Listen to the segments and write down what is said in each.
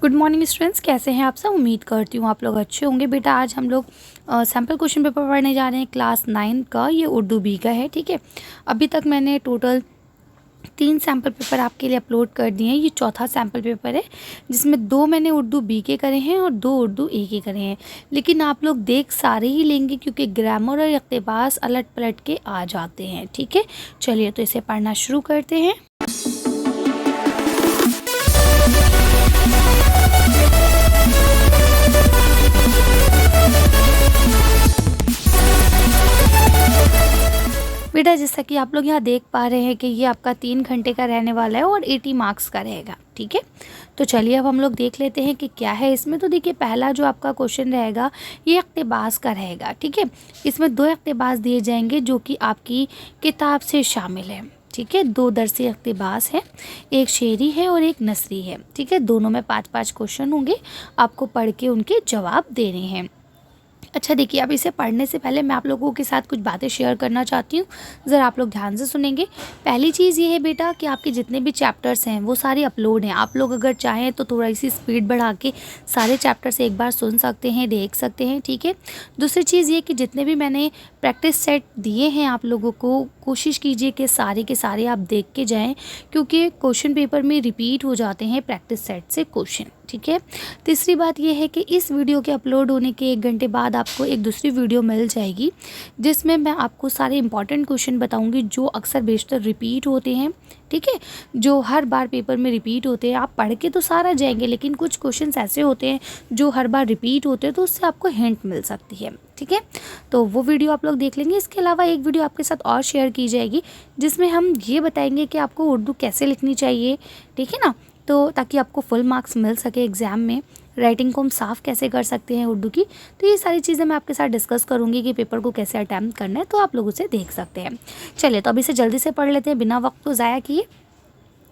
Good morning students, कैसे हैं आप सब। उम्मीद करती हूँ आप लोग अच्छे होंगे। बेटा आज हम लोग सैम्पल क्वेश्चन पेपर पढ़ने जा रहे हैं क्लास 9 का। ये उर्दू बी का है, ठीक है। अभी तक मैंने टोटल 3 सैम्पल पेपर आपके लिए अपलोड कर दिए हैं। ये चौथा सैम्पल पेपर है जिसमें 2 मैंने उर्दू बी के करे हैं और 2 उर्दू ए के करे हैं। लेकिन आप लोग देख सारे ही लेंगे क्योंकि ग्रामर और इक़्तिबास अलट पलट के आ जाते हैं, ठीक है। चलिए तो इसे पढ़ना शुरू करते हैं। बेटा जैसा कि आप लोग यहाँ देख पा रहे हैं कि ये आपका 3 घंटे का रहने वाला है और 80 मार्क्स का रहेगा, ठीक है। तो चलिए अब हम लोग देख लेते हैं कि क्या है इसमें। तो देखिए पहला जो आपका क्वेश्चन रहेगा ये इक़्तिबास का रहेगा, ठीक है। इसमें 2 इक़्तिबास दिए जाएंगे जो कि आपकी किताब से शामिल है, ठीक है। 2 दरसी इक़्तिबास है, एक शेरी है और एक नसरी है, ठीक है। दोनों में 5-5 क्वेश्चन होंगे, आपको पढ़ के उनके जवाब देने हैं। अच्छा देखिए, अब इसे पढ़ने से पहले मैं आप लोगों के साथ कुछ बातें शेयर करना चाहती हूँ, ज़रा आप लोग ध्यान से सुनेंगे। पहली चीज़ ये है बेटा कि आपके जितने भी चैप्टर्स हैं वो सारे अपलोड हैं। आप लोग अगर चाहें तो थोड़ा सी स्पीड बढ़ा के सारे चैप्टर्स एक बार सुन सकते हैं, देख सकते हैं, ठीक है। दूसरी चीज़ ये कि जितने भी मैंने प्रैक्टिस सेट दिए हैं आप लोगों को, कोशिश कीजिए कि सारे के सारे आप देख के जाएँ, क्योंकि क्वेश्चन पेपर में रिपीट हो जाते हैं प्रैक्टिस सेट से क्वेश्चन, ठीक है। तीसरी बात यह है कि इस वीडियो के अपलोड होने के 1 घंटे बाद आपको एक दूसरी वीडियो मिल जाएगी जिसमें मैं आपको सारे इंपॉर्टेंट क्वेश्चन बताऊंगी जो अक्सर बेशतर रिपीट होते हैं, ठीक है, जो हर बार पेपर में रिपीट होते हैं। आप पढ़ के तो सारा जाएंगे लेकिन कुछ क्वेश्चंस ऐसे होते हैं जो हर बार रिपीट होते हैं, तो उससे आपको हिंट मिल सकती है, ठीक है। तो वो वीडियो आप लोग देख लेंगे। इसके अलावा एक वीडियो आपके साथ और शेयर की जाएगी जिसमें हम ये बताएंगे कि आपको उर्दू कैसे लिखनी चाहिए, ठीक है ना, तो ताकि आपको फुल मार्क्स मिल सके एग्ज़ाम में। राइटिंग को हम साफ़ कैसे कर सकते हैं उर्दू की, तो ये सारी चीज़ें मैं आपके साथ डिस्कस करूँगी कि पेपर को कैसे अटैम्प्ट करना है, तो आप लोग उसे देख सकते हैं। चलिए तो अभी से जल्दी से पढ़ लेते हैं बिना वक्त को ज़ाया किए।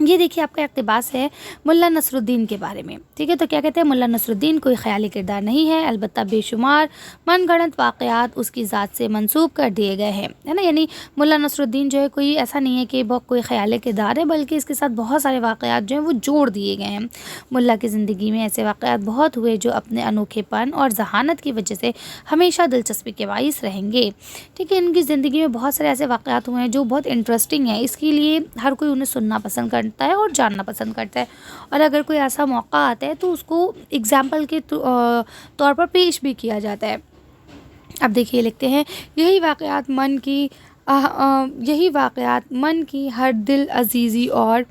ये देखिए आपका इक़्तिबास है मुल्ला नसरुद्दीन के बारे में, ठीक है। तो क्या कहते हैं, मुल्ला नसरुद्दीन कोई ख़याली किरदार नहीं है, अलबत्ता बेशुमार मनगढ़ंत वाक़यात उसकी ज़ात से मंसूब कर दिए गए हैं, है ना। यानी मुल्ला नसरुद्दीन जो है कोई ऐसा नहीं है कि वो कोई ख़याली किरदार है, बल्कि इसके साथ बहुत सारे वाक़यात जो हैं वो जोड़ दिए गए हैं। मुल्ला की ज़िंदगी में ऐसे वाक़यात बहुत हुए जो अपने अनोखेपन और ज़हानत की वजह से हमेशा दिलचस्पी के बाइस रहेंगे, ठीक है। इनकी ज़िंदगी में बहुत सारे ऐसे वाक़यात हुए हैं जो बहुत इंटरेस्टिंग हैं, इसके लिए हर कोई उन्हें सुनना पसंद करता है और जानना पसंद करता है। और अगर कोई ऐसा मौका आता है तो उसको एग्जाम्पल के तौर पर पेश भी किया जाता है। अब देखिए लिखते हैं, यही वाक़यात मन की हर दिल अजीज़ी और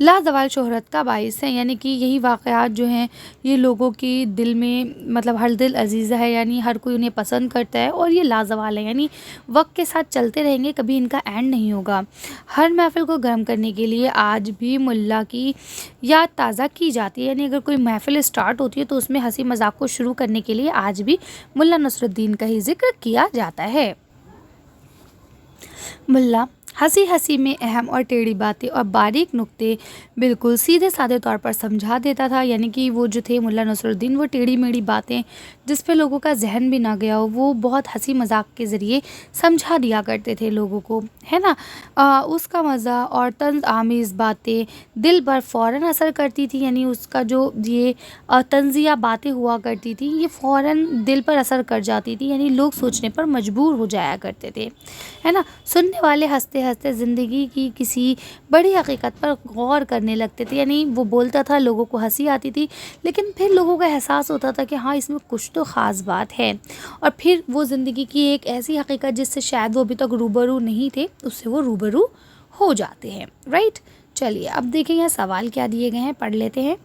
लाजवाल शोहरत का बाइस है। यानी कि यही वाक़यात जो हैं ये लोगों की दिल में मतलब हर दिल अजीज़ है, यानी हर कोई उन्हें पसंद करता है और ये लाजवाल है, यानी वक्त के साथ चलते रहेंगे, कभी इनका एंड नहीं होगा। हर महफ़िल को गर्म करने के लिए आज भी मुल्ला की याद ताज़ा की जाती है। यानी अगर कोई महफ़िल स्टार्ट होती है तो उसमें हंसी मजाक को शुरू करने के लिए आज भी मुल्ला नसरुद्दीन का ही जिक्र किया जाता है। मुल्ला हंसी हंसी में अहम और टेढ़ी बातें और बारीक नुक्ते बिल्कुल सीधे साधे तौर पर समझा देता था। यानी कि वो जो थे मुल्ला नसरुद्दीन, वो टेढ़ी मेढ़ी बातें जिस पे लोगों का जहन भी ना गया हो, वो बहुत हंसी मजाक के ज़रिए समझा दिया करते थे लोगों को, है ना। उसका मज़ा और तंज आमीज़ बातें दिल पर फ़ौरन असर करती थी। यानी उसका जो ये तंज़िया बातें हुआ करती थी ये फ़ौरन दिल पर असर कर जाती थी, यानी लोग सोचने पर मजबूर हो जाया करते थे, है ना। सुनने वाले हंसते हंसते ज़िंदगी की किसी बड़ी हकीकत पर गौर करने लगते थे। यानी वो बोलता था, लोगों को हंसी आती थी, लेकिन फिर लोगों का एहसास होता था कि हाँ इसमें कुछ तो ख़ास बात है, और फिर वो ज़िंदगी की एक ऐसी हकीकत जिससे शायद वो अभी तक रूबरू नहीं थे, उससे वो रूबरू हो जाते हैं, राइट। चलिए अब देखें यहाँ सवाल क्या दिए गए हैं, पढ़ लेते हैं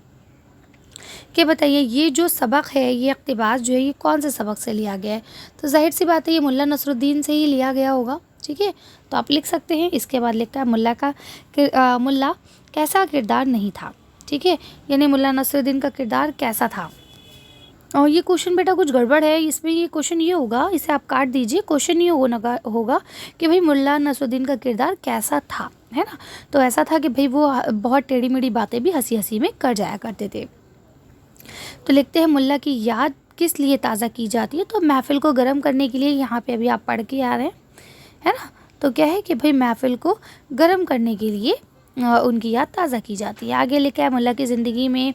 कि बताइए ये जो सबक है, ये इक़्तिबास जो है ये कौन से सबक से लिया गया है। तो जाहिर सी बात है ये मुल्ला नसरुद्दीन से ही लिया गया होगा, ठीक है। तो आप लिख सकते हैं। इसके बाद लिखा है मुल्ला कैसा किरदार नहीं था, ठीक है। यानी मुल्ला नसरुद्दीन का किरदार कैसा था। और ये क्वेश्चन बेटा कुछ गड़बड़ है, इसमें ये क्वेश्चन ये होगा, इसे आप काट दीजिए। क्वेश्चन ये होगा कि भाई मुल्ला नसरुद्दीन का किरदार कैसा था, है ना। तो ऐसा था कि भाई वो बहुत टेढ़ी मेढ़ी बातें भी हंसी हंसी में कर जाया करते थे। तो लिखते हैं मुल्ला की याद किस लिए ताज़ा की जाती है। तो महफ़िल को गर्म करने के लिए, यहाँ पे अभी आप पढ़ के आ रहे हैं, है ना। तो क्या है कि भाई महफ़िल को गर्म करने के लिए उनकी याद ताज़ा की जाती है। आगे लिखा है मुल्ला की ज़िंदगी में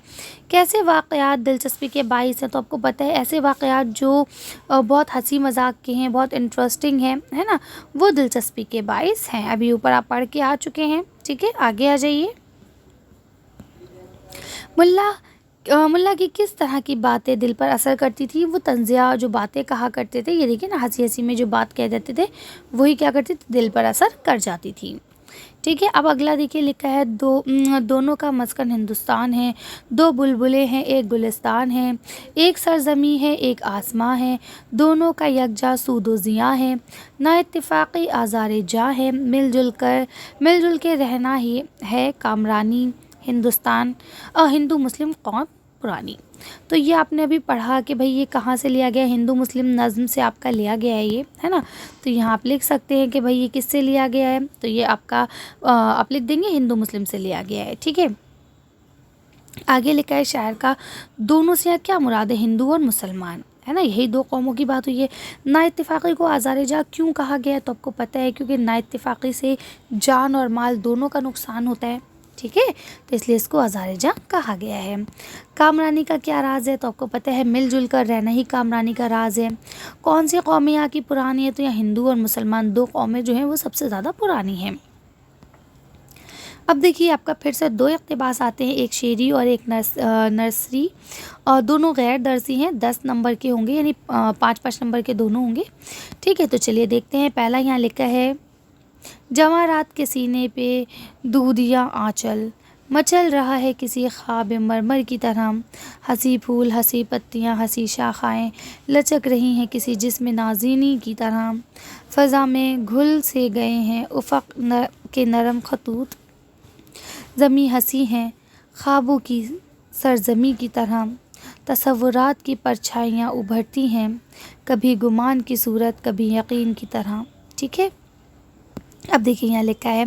कैसे वाक़यात दिलचस्पी के बाइस हैं। तो आपको पता है ऐसे वाक़यात जो बहुत हंसी मजाक के हैं, बहुत इंटरेस्टिंग हैं, है ना, वो दिलचस्पी के बाइस हैं। अभी ऊपर आप पढ़ के आ चुके हैं, ठीक है। आगे आ जाइए। मुल्ला की किस तरह की बातें दिल पर असर करती थी। वो तंज़िया जो बातें कहा करते थे, ये देखिए ना, हंसी हंसी में जो बात कह देते थे वही क्या करती थी, दिल पर असर कर जाती थी, ठीक है। अब अगला देखिए लिखा है दोनों का मस्कन हिंदुस्तान है, दो बुलबुलें हैं एक गुलिस्तान है, एक सरजमी है एक आसमां है, दोनों का यकजा सूदो ज़िया है, ना इत्तेफाक़ी आज़ार जा है, मिलजुल के रहना ही है कामरानी, हिंदुस्तान हिंदू मुस्लिम कौम पुरानी। तो ये आपने अभी पढ़ा कि भाई ये कहाँ से लिया गया, हिंदू मुस्लिम नज़्म से आपका लिया गया है ये, है ना। तो यहाँ आप लिख सकते हैं कि भाई ये किससे लिया गया है, तो ये आपका आप लिख देंगे हिंदू मुस्लिम से लिया गया है, ठीक है। आगे लिखा है शायर का दोनों से क्या मुराद है, हिंदू और मुसलमान, है ना, यही दो कौमों की बात हुई है। ना इत्तेफाक़ी को आज़ार जा क्यों कहा गया है, तो आपको पता है क्योंकि ना इत्तेफाक़ी से जान और माल दोनों का नुकसान होता है, ठीक है, तो इसलिए इसको आज़ार जा कहा गया है। कामरानी का क्या राज है, तो आपको पता है मिलजुल कर रहना ही कामरानी का राज है। कौन सी कौमें यहाँ की पुरानी है, तो यहाँ हिंदू और मुसलमान दो कौमें जो हैं वो सबसे ज़्यादा पुरानी हैं। अब देखिए आपका फिर से दो इक़्तिबास आते हैं, एक शेरी और एक नर्सरी, और दोनों गैर दर्सी हैं, 10 नंबर के होंगे, यानी 5-5 नंबर के दोनों होंगे, ठीक है। तो चलिए देखते हैं। पहला यहाँ लिखा है जवां रात के सीने पे दूधिया आंचल मचल रहा है किसी ख्वाब मरमर की तरह, हंसी फूल हंसी पत्तियां हंसी शाखाएं लचक रही हैं किसी जिस्म नाज़ीनी की तरह, फ़ज़ा में घुल से गए हैं उफ़क़ के नरम खतूत, ज़मी हंसी हैं ख्वाबों की सरजमी की तरह, तसव्वुरात की परछाइयाँ उभरती हैं कभी गुमान की सूरत कभी यकीन की तरह, ठीक है। अब देखिए यहाँ लिखा है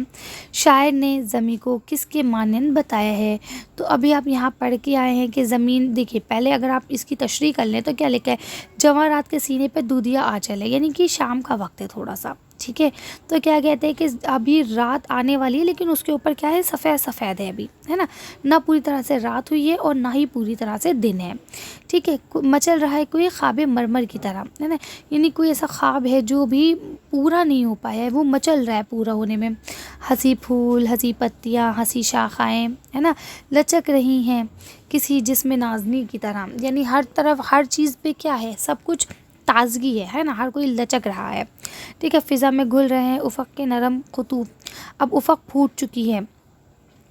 शायर ने ज़मीन को किसके मानंद बताया है। तो अभी आप यहाँ पढ़ के आए हैं कि ज़मीन, देखिए पहले अगर आप इसकी तशरीह कर लें तो क्या लिखा है, जवां रात के सीने पे दूधिया आंचल है, यानी कि शाम का वक्त है थोड़ा सा, ठीक है। तो क्या कहते हैं कि अभी रात आने वाली है लेकिन उसके ऊपर क्या है, सफ़ेद सफ़ेद है अभी, है ना पूरी तरह से रात हुई है और ना ही पूरी तरह से दिन है, ठीक है। मचल रहा है कोई ख्वाब मरमर की तरह, है ना, यानी कोई ऐसा ख्वाब है जो भी पूरा नहीं हो पाया है, वो मचल रहा है पूरा होने में। हंसी फूल हंसी पत्तियाँ हंसी शाखाएँ, है ना, लचक रही हैं किसी जिस्म नाज़नी की तरह, यानी हर तरफ हर चीज़ पे क्या है, सब कुछ ताज़गी है ना, हर कोई लचक रहा है, ठीक है। फ़िज़ा में घुल रहे हैं उफ़क़ के नरम खतूत, अब उफ़क़ फूट चुकी है,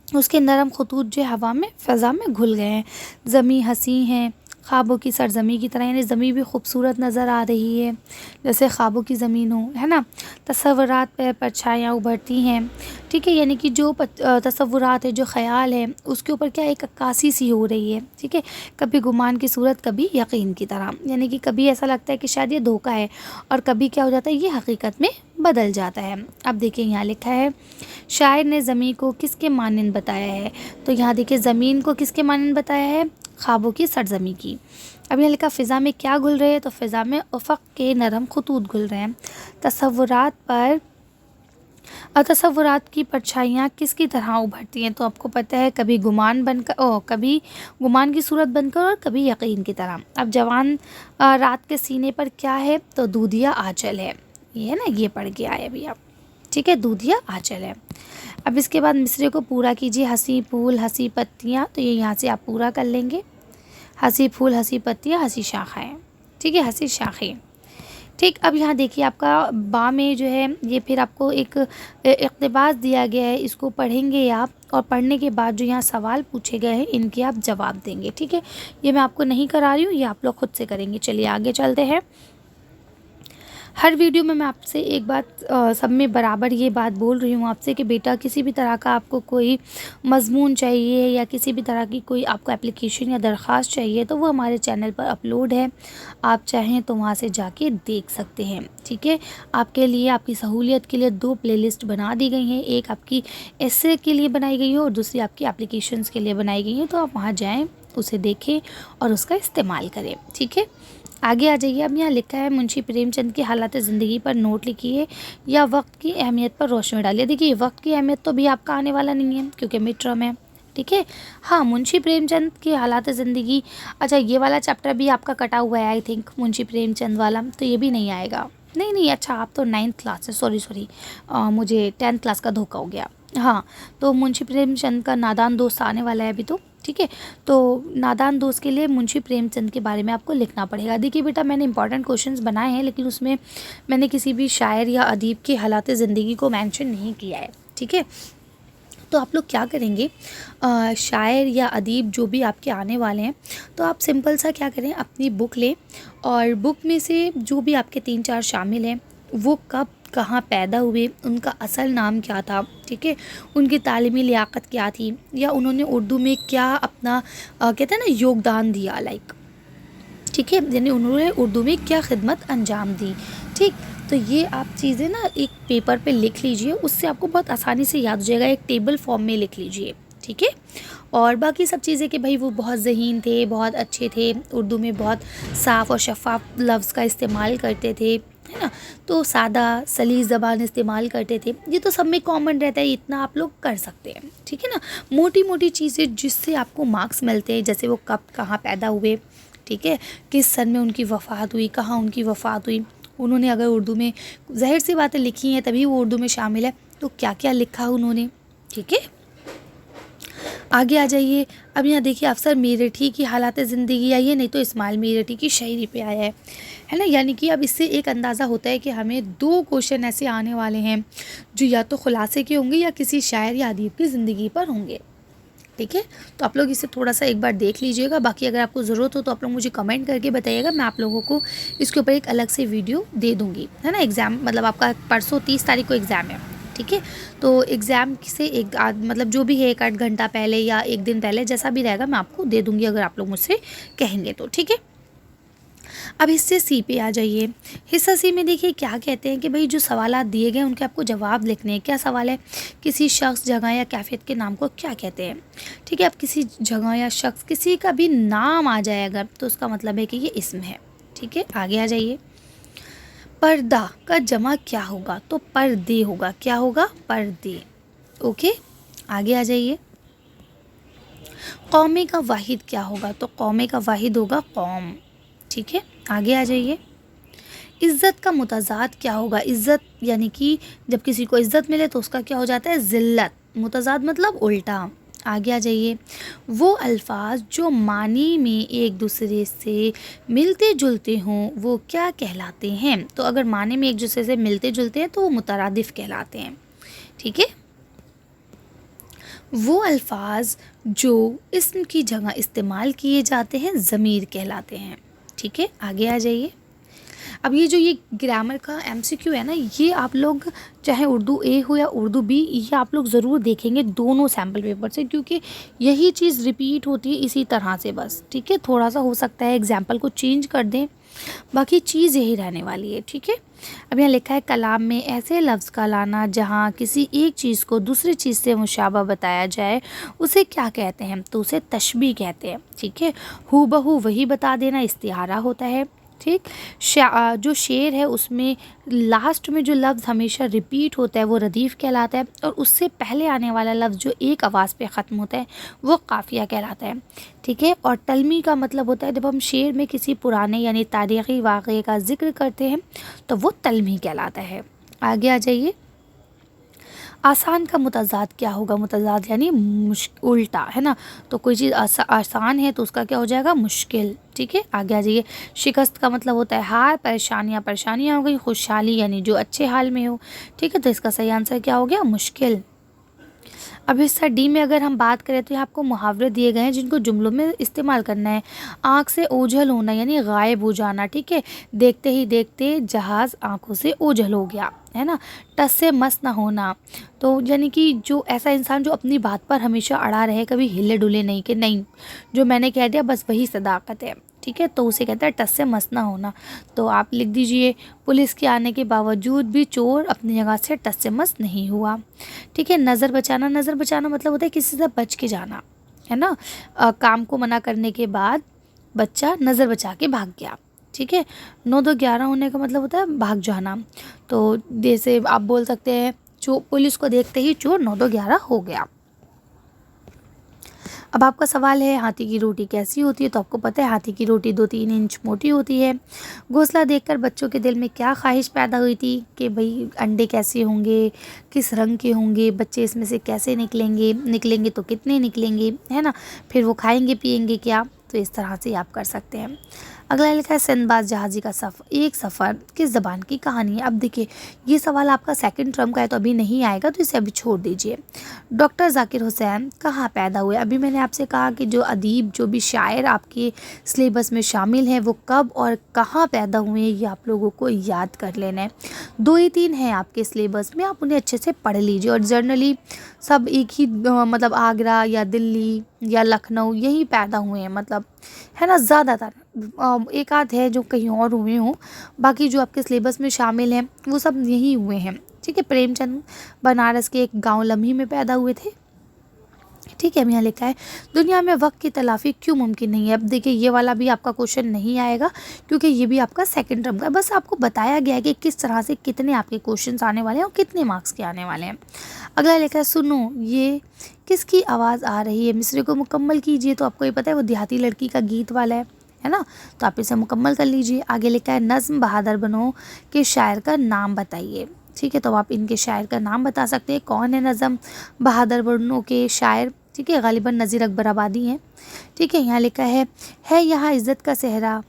उसके नरम खतूत जो हवा में फ़ज़ा में घुल गए हैं। ज़मी हंसी हैं ख्वाबों की सरजमी की तरह, यानी ज़मीं भी खूबसूरत नज़र आ रही है जैसे ख्वाबों की ज़मीन हो, है ना। तसव्वुरात पर परछाइयाँ उभरती हैं, ठीक है, यानी कि जो तसव्वुरात है, जो ख़याल है, उसके ऊपर क्या एक अक्कासी सी हो रही है, ठीक है। कभी गुमान की सूरत कभी यकीन की तरह, यानी कि कभी ऐसा लगता है कि शायद ये धोखा है और कभी क्या हो जाता है, ये हकीकत में बदल जाता है। अब देखिए यहाँ लिखा है शायर ने ज़मीन को किसके मानंद बताया है। तो यहाँ देखिए ज़मीन को किसके मानंद बताया है, ख्वाबों की सरजमी की। अब यहाँ लिखा फ़िज़ा में क्या घुल रहे हैं, तो फ़िज़ा में उफ़क़ के नरम खतूत घुल रहे हैं। तसव्वुरात की परछाइयाँ किसकी तरह उभरती हैं, तो आपको पता है कभी कभी गुमान की सूरत बनकर और कभी यकीन की तरह। अब जवान रात के सीने पर क्या है, तो दूधिया आंचल है, ये है ना, ये पढ़ के आए अभी आप, ठीक है, दूधिया आंचल है। अब इसके बाद मिसरे को पूरा कीजिए, हंसी फूल हंसी पत्तियाँ, तो ये यहाँ से आप पूरा कर लेंगे, हंसी फूल हंसी पत्तियाँ हंसी शाखाएँ, ठीक है, हंसी शाखें, ठीक। अब यहाँ देखिए आपका बा में जो है ये फिर आपको एक इक़्तिबास दिया गया है, इसको पढ़ेंगे आप और पढ़ने के बाद जो यहाँ सवाल पूछे गए हैं इनके आप जवाब देंगे, ठीक है। ये मैं आपको नहीं करा रही हूँ, ये आप लोग खुद से करेंगे। चलिए आगे चलते हैं। हर वीडियो में मैं आपसे एक बात सब में बराबर ये बात बोल रही हूँ आपसे कि बेटा किसी भी तरह का आपको कोई मज़मून चाहिए या किसी भी तरह की कोई आपको एप्लीकेशन या दरख्वास्त चाहिए तो वो हमारे चैनल पर अपलोड है, आप चाहें तो वहाँ से जाके देख सकते हैं, ठीक है। आपके लिए आपकी सहूलियत के लिए 2 प्लेलिस्ट बना दी गई हैं, एक आपकी एसे के लिए बनाई गई है और दूसरी आपकी एप्लीकेशंस के लिए बनाई गई है, तो आप वहाँ जाएँ, उसे देखें और उसका इस्तेमाल करें, ठीक है। आगे आ जाइए। अब यहाँ लिखा है मुंशी प्रेमचंद की हालात ज़िंदगी पर नोट लिखिए या वक्त की अहमियत पर रोशनी डालिए। देखिए वक्त की अहमियत तो भी आपका आने वाला नहीं है क्योंकि मिड टर्म है, ठीक है। हाँ, मुंशी प्रेमचंद की हालात ज़िंदगी, अच्छा ये वाला चैप्टर भी आपका कटा हुआ है आई थिंक, मुंशी प्रेमचंद वाला, तो ये भी नहीं आएगा। नहीं नहीं, अच्छा आप तो 9th क्लास है, सॉरी सॉरी, मुझे 10th क्लास का धोखा हो गया। हाँ, तो मुंशी प्रेमचंद का नादान दोस्त आने वाला है अभी तो, ठीक है। तो नादान दोस्त के लिए मुंशी प्रेमचंद के बारे में आपको लिखना पड़ेगा। देखिए बेटा, मैंने इंपॉर्टेंट क्वेश्चंस बनाए हैं लेकिन उसमें मैंने किसी भी शायर या अदीब की हालात ज़िंदगी को मेंशन नहीं किया है, ठीक है। तो आप लोग क्या करेंगे, शायर या अदीब जो भी आपके आने वाले हैं, तो आप सिंपल सा क्या करें, अपनी बुक लें और बुक में से जो भी आपके 3-4 शामिल हैं वो कब कहाँ पैदा हुए, उनका असल नाम क्या था, ठीक है, उनकी तालीमी लियाकत क्या थी, या उन्होंने उर्दू में क्या अपना कहते हैं ना योगदान दिया, लाइक, ठीक है, यानी उन्होंने उर्दू में क्या खिदमत अंजाम दी, ठीक। तो ये आप चीज़ें ना एक पेपर पे लिख लीजिए, उससे आपको बहुत आसानी से याद हो जाएगा, एक टेबल फॉर्म में लिख लीजिए, ठीक है। और बाकी सब चीज़ें कि भाई वो बहुत ज़हीन थे, बहुत अच्छे थे, उर्दू में बहुत साफ़ और शफ़ाफ लफ्ज़ का इस्तेमाल करते थे, है ना, तो सादा सलीस ज़बान इस्तेमाल करते थे, ये तो सब में कॉमन रहता है, इतना आप लोग कर सकते हैं, ठीक है ना। मोटी मोटी चीज़ें जिससे आपको मार्क्स मिलते हैं, जैसे वो कब कहाँ पैदा हुए, ठीक है, किस सन में उनकी वफ़ात हुई, कहाँ उनकी वफ़ात हुई, उन्होंने अगर उर्दू में ज़ाहिर सी बातें लिखी हैं तभी वो उर्दू में शामिल है, तो क्या क्या लिखा उन्होंने, ठीक है। आगे आ जाइए। अब यहाँ देखिए अफसर मेरठी की हालात ज़िंदगी आई है, नहीं तो इस्माइल मेरठी की शायरी पे आया है ना। यानी कि अब इससे एक अंदाज़ा होता है कि हमें 2 क्वेश्चन ऐसे आने वाले हैं जो या तो खुलासे के होंगे या किसी शायर या अदीब की ज़िंदगी पर होंगे, ठीक है। तो आप लोग इसे थोड़ा सा एक बार देख लीजिएगा, बाकी अगर आपको ज़रूरत हो तो आप लोग मुझे कमेंट करके बताइएगा, मैं आप लोगों को इसके ऊपर एक अलग से वीडियो दे दूँगी, है ना। एग्ज़ाम मतलब आपका परसों 30 तारीख को एग्ज़ाम है, ठीक है। तो एग्ज़ाम से एक मतलब जो भी है 1-8 घंटा पहले या 1 दिन पहले जैसा भी रहेगा मैं आपको दे दूँगी अगर आप लोग मुझसे कहेंगे तो, ठीक है। अब हिस्से सी पे आ जाइए। हिस्सा सी में देखिए क्या कहते हैं कि भाई जो सवालात दिए गए उनके आपको जवाब लिखने हैं। क्या सवाल है, किसी शख्स, जगह या कैफियत के नाम को क्या कहते हैं, ठीक है। अब किसी जगह या शख्स, किसी का भी नाम आ जाए अगर, तो उसका मतलब है कि ये इस्म है, ठीक है। आगे आ जाइए। पर्दा का जमा क्या होगा, तो पर्दे होगा, क्या होगा, पर्दे, ओके। आगे आ जाइए। कौमे का वाहिद क्या होगा, तो कौमे का वाहिद होगा कौम, ठीक है। आगे आ जाइए। इज़्ज़त का मुतज़ाद क्या होगा, इज़्ज़त यानी कि जब किसी को इज़्ज़त मिले तो उसका क्या हो जाता है, ज़िल्लत, मुतज़ाद मतलब उल्टा। आगे आ जाइए। वो अल्फाज जो मानी में एक दूसरे से मिलते जुलते हों वो क्या कहलाते हैं, तो अगर मानी में एक दूसरे से मिलते जुलते हैं तो वो मुतरादिफ कहलाते हैं, ठीक है। वो अल्फाज जो इस्म की जगह इस्तेमाल किए जाते हैं ज़मीर कहलाते हैं, ठीक है। आगे आ जाइए। अब ये ग्रामर का एमसीक्यू है ना, ये आप लोग चाहे उर्दू ए हो या उर्दू बी, ये आप लोग ज़रूर देखेंगे दोनों सैम्पल पेपर से, क्योंकि यही चीज़ रिपीट होती है इसी तरह से बस, ठीक है। थोड़ा सा हो सकता है एग्जाम्पल को चेंज कर दें, बाकी चीज़ यही रहने वाली है, ठीक है। अब यहाँ लिखा है कलाम में ऐसे लफ्ज़ का लाना जहाँ किसी एक चीज़ को दूसरी चीज़ से मुशाबा बताया जाए उसे क्या कहते हैं, तो उसे तशबीह कहते हैं, ठीक है। हूबहू वही बता देना इस्तिआरा होता है, ठीक। जो शेर है उसमें लास्ट में जो लफ्ज़ हमेशा रिपीट होता है वो रदीफ़ कहलाता है, और उससे पहले आने वाला लफ्ज़ जो एक आवाज़ पे ख़त्म होता है वो काफ़िया कहलाता है, ठीक है। और तलमी का मतलब होता है जब हम शेर में किसी पुराने यानी तारीख़ी वाक़े का ज़िक्र करते हैं तो वो तलमी कहलाता है। आगे आ जाइए। आसान का मुतज़ाद क्या होगा, मुतज़ाद यानी उल्टा, है ना। तो कोई चीज़ आसान है तो उसका क्या हो जाएगा, मुश्किल, ठीक है। आगे आ जाइए। शिकस्त का मतलब होता है हार, परेशानियाँ हो गई, खुशहाली यानी जो अच्छे हाल में हो, ठीक है। तो इसका सही आंसर क्या हो गया, मुश्किल। अब हिस्सा डी में अगर हम बात करें तो यहाँ आपको मुहावरे दिए गए हैं जिनको जुमलों में इस्तेमाल करना है। आँख से ओझल होना यानी गायब हो जाना, ठीक है। देखते ही देखते जहाज़ आँखों से ओझल हो गया, है ना। टस से मस ना होना, तो यानी कि जो ऐसा इंसान जो अपनी बात पर हमेशा अड़ा रहे, कभी हिले डुले नहीं कि नहीं जो मैंने कह दिया बस वही सदाकत है, ठीक है। तो उसे कहता है टस से मस ना होना। तो आप लिख दीजिए पुलिस के आने के बावजूद भी चोर अपनी जगह से टस से मस नहीं हुआ, ठीक है। नज़र बचाना, नज़र बचाना मतलब होता है किसी से बच के जाना, है ना। काम को मना करने के बाद बच्चा नज़र बचा के भाग गया, ठीक है। 9 2 11 होने का मतलब होता है भाग जाना। तो जैसे आप बोल सकते हैं पुलिस को देखते ही चोर 9 2 11 हो गया। अब आपका सवाल है हाथी की रोटी कैसी होती है, तो आपको पता है हाथी की रोटी 2-3 इंच मोटी होती है। घोंसला देखकर बच्चों के दिल में क्या ख्वाहिश पैदा हुई थी कि भाई अंडे कैसे होंगे, किस रंग के होंगे, बच्चे इसमें से कैसे निकलेंगे तो कितने निकलेंगे, है ना, फिर वो खाएंगे पिएंगे क्या। तो इस तरह से आप कर सकते हैं। अगला लिखा है सिंदबाद जहाजी का सफ़र किस ज़बान की कहानी है। अब देखिए ये सवाल आपका सेकंड टर्म का है तो अभी नहीं आएगा, तो इसे अभी छोड़ दीजिए। डॉक्टर जाकिर हुसैन कहाँ पैदा हुए। अभी मैंने आपसे कहा कि जो अदीब जो भी शायर आपके सिलेबस में शामिल हैं वो कब और कहाँ पैदा हुए हैं ये आप लोगों को याद कर लेना है। 2 ही 3 हैं आपके सिलेबस में, आप उन्हें अच्छे से पढ़ लीजिए। और जनरली सब एक ही मतलब आगरा या दिल्ली या लखनऊ यही पैदा हुए हैं, मतलब है ना, ज़्यादातर एक आध है जो कहीं और हुए हों, बाकी जो आपके सिलेबस में शामिल हैं वो सब यही हुए हैं। ठीक है। प्रेमचंद बनारस के एक गांव लम्ही में पैदा हुए थे। ठीक है। अब यहाँ लिखा है दुनिया में वक्त की तलाफी क्यों मुमकिन नहीं है। अब देखिए ये वाला भी आपका क्वेश्चन नहीं आएगा क्योंकि ये भी आपका सेकंड टर्म का है। बस आपको बताया गया है कि किस तरह से कितने आपके क्वेश्चंस आने वाले हैं और कितने मार्क्स के आने वाले हैं। अगला लिखा है सुनो ये किसकी आवाज़ आ रही है, मिसरे को मुकम्मल कीजिए। तो आपको ये पता है वो देहाती लड़की का गीत वाला है ना, तो आप इसे मुकम्मल कर लीजिए। आगे लिखा है नज़्म बहादुर बनो के शायर का नाम बताइए। ठीक है। तो आप इनके शायर का नाम बता सकते हैं। कौन है नज़्म बहादुर बनो के शायर। ठीक है। गालिबन नज़ीर अकबर आबादी हैं। ठीक है। यहाँ लिखा है यहाँ इज़्ज़त का सेहरा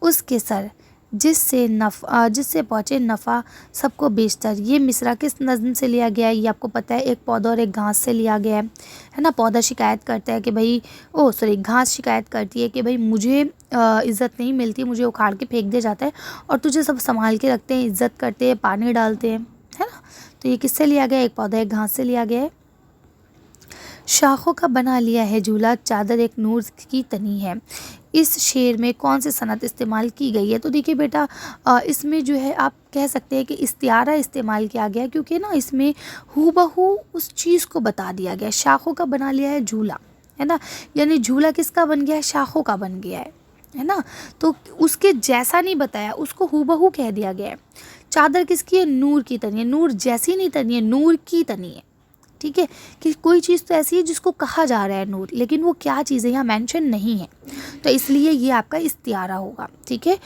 उसके सर जिससे पहुँचे नफ़ा सबको बेशतर। ये मिसरा किस नज़्म से लिया गया है, ये आपको पता है एक पौधा और एक घास से लिया गया है ना। पौधा शिकायत करता है कि भाई घास शिकायत करती है कि भाई मुझे इज़्ज़त नहीं मिलती, मुझे उखाड़ के फेंक दिया जाता है और तुझे सब संभाल के रखते हैं, इज़्ज़त करते हैं, पानी डालते हैं, है ना। तो ये किससे लिया गया है, एक पौधा एक घास से लिया गया है। शाखों का बना लिया है झूला चादर एक नूर की तनी है। इस शेर में कौन सी सनत इस्तेमाल की गई है। तो देखिए बेटा इसमें जो है आप कह सकते हैं कि इस्तियारा इस्तेमाल किया गया क्योंकि ना इसमें हूबहू उस चीज़ को बता दिया गया। शाखों का बना लिया है झूला, है ना, यानी झूला किसका बन गया है, शाखों का बन गया है ना। तो उसके जैसा नहीं बताया, उसको हूबहू कह दिया गया है। चादर किसकी है, नूर की तनी है। नूर जैसी नहीं तनी है, नूर की तनी है। ठीक है। कि कोई चीज़ तो ऐसी है जिसको कहा जा रहा है नूर, लेकिन वो क्या चीज़ है यहाँ मेंशन नहीं है, तो इसलिए ये आपका इस्तियारा होगा। ठीक है।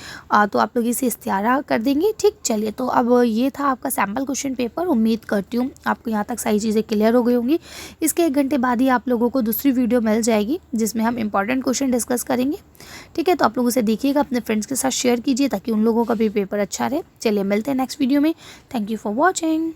तो आप लोग इसे इस्तियारा कर देंगे। ठीक। चलिए तो अब ये था आपका सैम्पल क्वेश्चन पेपर। उम्मीद करती हूँ आपको यहाँ तक सारी चीज़ें क्लियर हो गई होंगी। इसके 1 घंटे बाद ही आप लोगों को दूसरी वीडियो मिल जाएगी जिसमें हम इंपॉर्टेंट क्वेश्चन डिस्कस करेंगे। ठीक है। तो आप लोग उसे देखिएगा, अपने फ्रेंड्स के साथ शेयर कीजिए ताकि उन लोगों का भी पेपर अच्छा रहे। चलिए मिलते हैं नेक्स्ट वीडियो में। Thank you for watching.